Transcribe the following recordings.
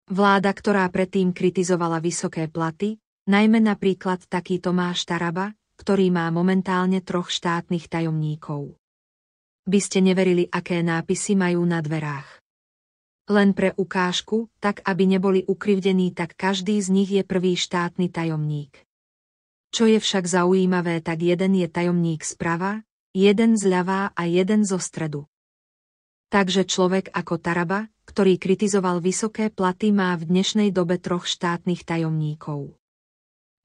Vláda, ktorá predtým kritizovala vysoké platy, najmä napríklad taký Tomáš Taraba, ktorý má momentálne 3 štátnych tajomníkov. By ste neverili, aké nápisy majú na dverách. Len pre ukážku, tak aby neboli ukrivdení, tak každý z nich je prvý štátny tajomník. Čo je však zaujímavé, tak jeden je tajomník zprava, jeden zľava a jeden zo stredu. Takže človek ako Taraba, ktorý kritizoval vysoké platy, má v dnešnej dobe 3 štátnych tajomníkov.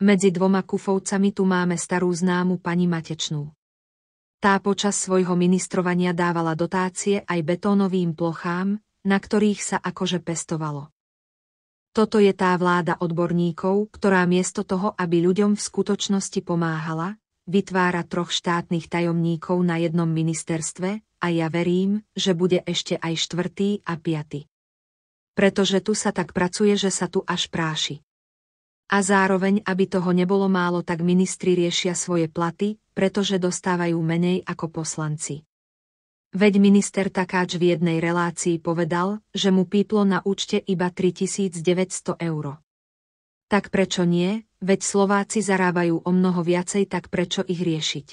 Medzi 2 kufovcami tu máme starú známu pani Matečnú. Tá počas svojho ministrovania dávala dotácie aj betónovým plochám, na ktorých sa akože pestovalo. Toto je tá vláda odborníkov, ktorá miesto toho, aby ľuďom v skutočnosti pomáhala, vytvára 3 štátnych tajomníkov na jednom ministerstve a ja verím, že bude ešte aj 4. a 5. Pretože tu sa tak pracuje, že sa tu až práši. A zároveň, aby toho nebolo málo, tak ministri riešia svoje platy, pretože dostávajú menej ako poslanci. Veď minister Takáč v jednej relácii povedal, že mu píplo na účte iba 3900 €. Tak prečo nie, veď Slováci zarábajú o mnoho viacej, tak prečo ich riešiť?